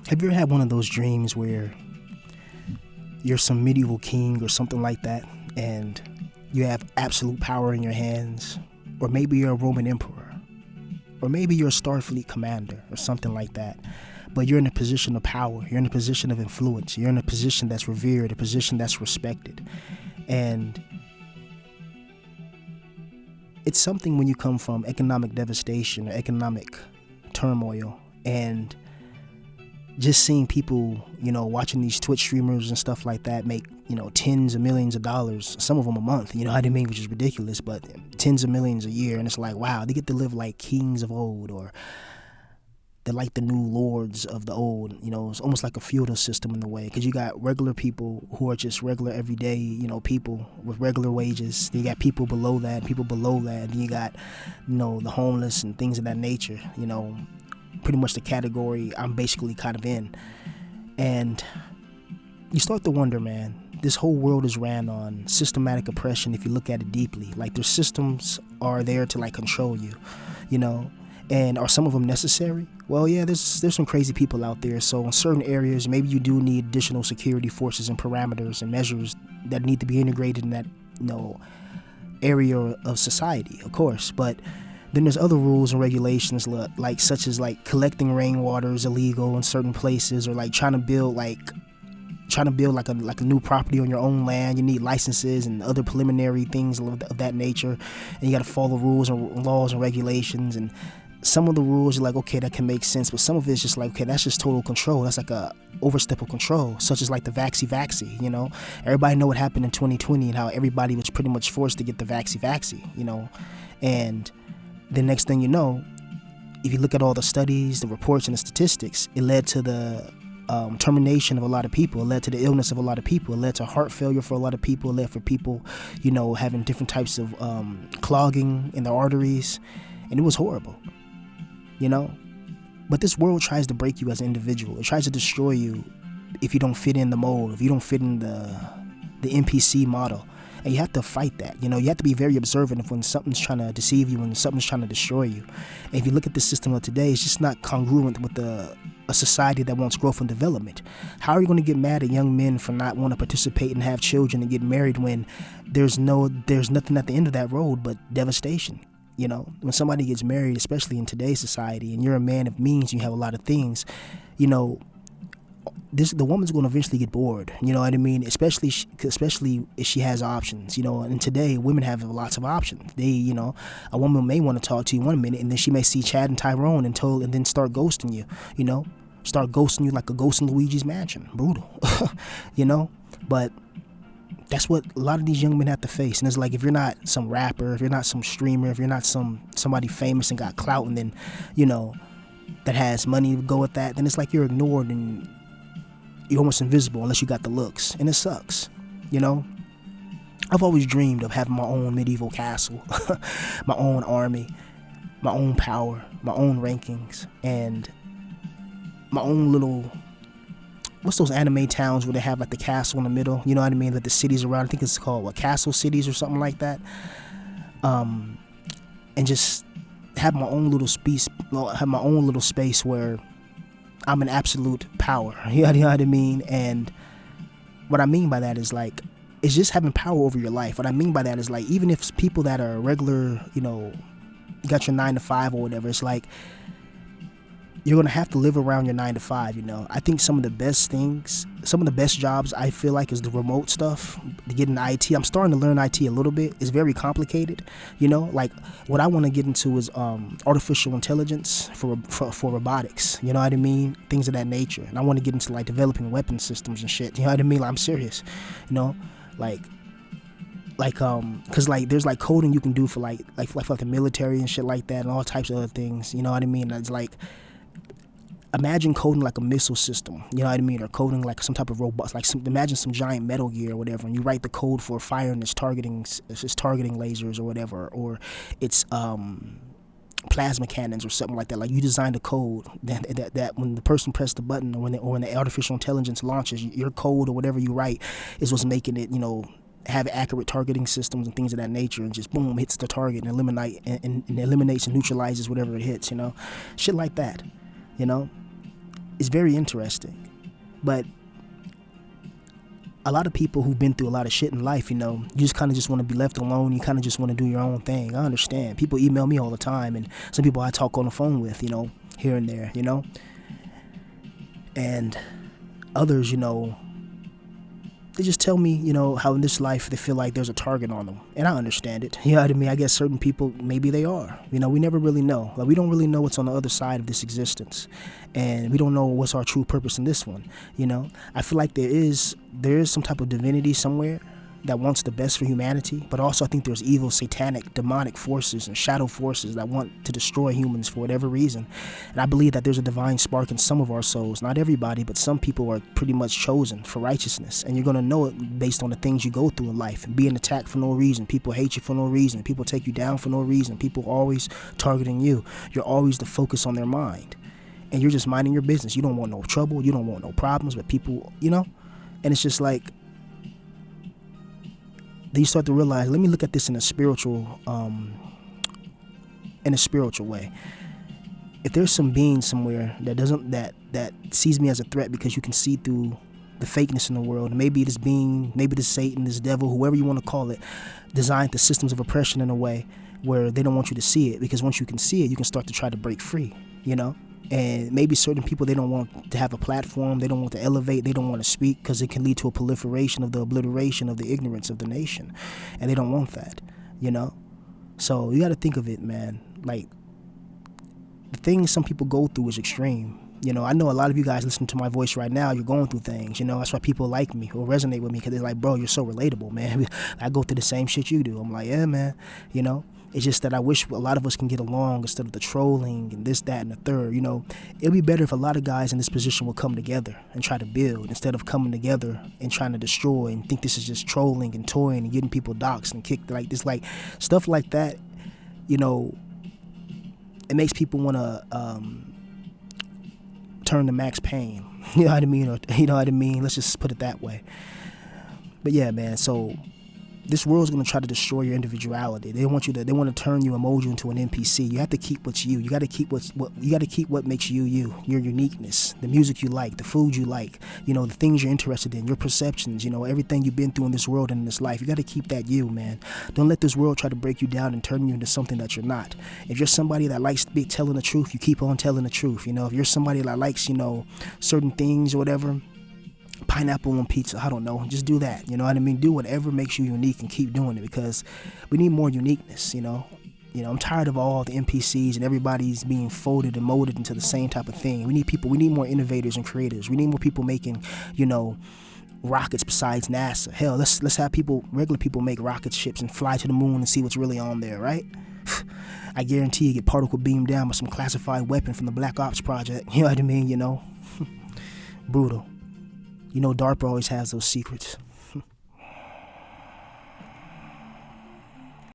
Have you ever had one of those dreams where you're some medieval king or something like that, and you have absolute power in your hands? Or maybe you're a Roman emperor, or maybe you're a Starfleet commander or something like that, but you're in a position of power, you're in a position of influence, you're in a position that's revered, a position that's respected. And it's something when you come from economic devastation or economic turmoil, and just seeing people, watching these Twitch streamers and stuff like that make, tens of millions of dollars, some of them a month, you know what I mean, which is ridiculous, but tens of millions a year. And it's like, wow, they get to live like kings of old, or they're like the new lords of the old. It's almost like a feudal system in a way, because you got regular people who are just regular everyday, people with regular wages. Then you got people below that, then you got, the homeless and things of that nature, pretty much the category I'm basically kind of in. And you start to wonder, man, this whole world is ran on systematic oppression if you look at it deeply. Like, their systems are there to like control you, and are some of them necessary? Well, yeah, there's some crazy people out there. So in certain areas, maybe you do need additional security forces and parameters and measures that need to be integrated in that, area of society, of course. But then there's other rules and regulations, like such as like collecting rainwater is illegal in certain places, or like trying to build like a new property on your own land. You need licenses and other preliminary things of that nature, and you got to follow rules and laws and regulations. And some of the rules are like, okay, that can make sense, but some of it's just like, okay, that's just total control. That's like a overstep of control, such as like the vaxi. Everybody know what happened in 2020 and how everybody was pretty much forced to get the vaxi. And the next thing you know, if you look at all the studies, the reports, and the statistics, it led to the termination of a lot of people. It led to the illness of a lot of people. It led to heart failure for a lot of people. It led for people, having different types of clogging in their arteries. And it was horrible, But this world tries to break you as an individual. It tries to destroy you if you don't fit in the mold, if you don't fit in the NPC model. And you have to fight that. You have to be very observant of when something's trying to deceive you, when something's trying to destroy you. And if you look at the system of today, it's just not congruent with a society that wants growth and development. How are you going to get mad at young men for not wanting to participate and have children and get married when there's nothing at the end of that road but devastation? When somebody gets married, especially in today's society, and you're a man of means, you have a lot of things, the woman's going to eventually get bored, you know what I mean? Especially if she has options, and today women have lots of options. They, a woman may want to talk to you 1 minute, and then she may see Chad and Tyrone and then start ghosting you, start ghosting you like a ghost in Luigi's Mansion. Brutal, but that's what a lot of these young men have to face. And it's like, if you're not some rapper, if you're not some streamer, if you're not somebody famous and got clout, and then, that has money to go with that, then it's like you're ignored and you're almost invisible unless you got the looks. And it sucks, I've always dreamed of having my own medieval castle, my own army, my own power, my own rankings, and my own little, what's those anime towns where they have like the castle in the middle, you know what I mean, that the cities around, I think it's called castle cities or something like that, and just have my own little space where I'm an absolute power, you know what I mean? And what I mean by that is like, it's just having power over your life. What I mean by that is like, even if people that are regular, got your 9 to 5 or whatever, it's like, you're going to have to live around your 9 to 5, I think some of the best jobs I feel like is the remote stuff, to get into IT. I'm starting to learn IT a little bit. It's very complicated, like what I want to get into is artificial intelligence for robotics, you know what I mean? Things of that nature. And I want to get into like developing weapon systems and shit, you know what I mean? Like, I'm serious, cause like there's like coding you can do for like the military and shit like that, and all types of other things, you know what I mean? It's like, imagine coding like a missile system, you know what I mean, or coding like some type of robot, like imagine some giant Metal Gear or whatever, and you write the code for fire and it's targeting lasers or whatever, or it's plasma cannons or something like that. Like, you design the code that when the person pressed the button, or when the artificial intelligence launches, your code or whatever you write is what's making it, have accurate targeting systems and things of that nature, and just boom, hits the target and eliminates and neutralizes whatever it hits, shit like that, It's very interesting. But a lot of people who've been through a lot of shit in life, you know, you just kind of just want to be left alone. You kind of just want to do your own thing. I understand. People email me all the time, and some people I talk on the phone with, you know, here and there, you know. And others, you know, they just tell me, you know, how in this life they feel like there's a target on them. And I understand it. You know what I mean? I guess certain people, maybe they are. You know, we never really know. Like, we don't really know what's on the other side of this existence. And we don't know what's our true purpose in this one, you know? I feel like there is some type of divinity somewhere that wants the best for humanity, but also I think there's evil, satanic, demonic forces and shadow forces that want to destroy humans for whatever reason. And I believe that there's a divine spark in some of our souls. Not everybody, but some people are pretty much chosen for righteousness. And you're going to know it based on the things you go through in life. And being attacked for no reason. People hate you for no reason. People take you down for no reason. People always targeting you. You're always the focus on their mind. And you're just minding your business. You don't want no trouble. You don't want no problems. But people, you know, and it's just like, then you start to realize, let me look at this in a spiritual way. If there's some being somewhere that sees me as a threat because you can see through the fakeness in the world, and maybe this being, maybe this Satan, this devil, whoever you want to call it, designed the systems of oppression in a way where they don't want you to see it, because once you can see it, you can start to try to break free, you know? And maybe certain people, they don't want to have a platform, they don't want to elevate, they don't want to speak, because it can lead to a proliferation of the obliteration of the ignorance of the nation. And they don't want that, you know? So you got to think of it, man. Like, the things some people go through is extreme. You know, I know a lot of you guys listening to my voice right now, you're going through things, you know? That's why people like me or resonate with me, because they're like, bro, you're so relatable, man. I go through the same shit you do. I'm like, yeah, man, you know? It's just that I wish a lot of us can get along instead of the trolling and this, that, and the third. You know, it'd be better if a lot of guys in this position would come together and try to build instead of coming together and trying to destroy and think this is just trolling and toying and getting people doxxed and kicked like this. Like, stuff like that, you know, it makes people want to turn to Max Payne. You know what I mean? Or, you know what I mean? Let's just put it that way. But yeah, man, so this world's going to try to destroy your individuality. They want to turn you and mold you into an NPC. You have to keep what's you. You got to keep what makes you, your uniqueness, the music you like, the food you like, you know, the things you're interested in, your perceptions, you know, everything you've been through in this world and in this life. You got to keep that you, man. Don't let this world try to break you down and turn you into something that you're not. If you're somebody that likes telling the truth, you keep on telling the truth. You know, if you're somebody that likes, you know, certain things or whatever, pineapple on pizza, I don't know, just do that, you know what I mean? Do whatever makes you unique and keep doing it, because we need more uniqueness, you know? I'm tired of all the NPCs and everybody's being folded and molded into the same type of thing. We need more innovators and creators. We need more people making, you know, rockets besides NASA. Hell, let's have regular people make rocket ships and fly to the moon and see what's really on there, right? I guarantee you get particle beamed down with some classified weapon from the Black Ops project, you know what I mean, you know? Brutal. You know, DARPA always has those secrets.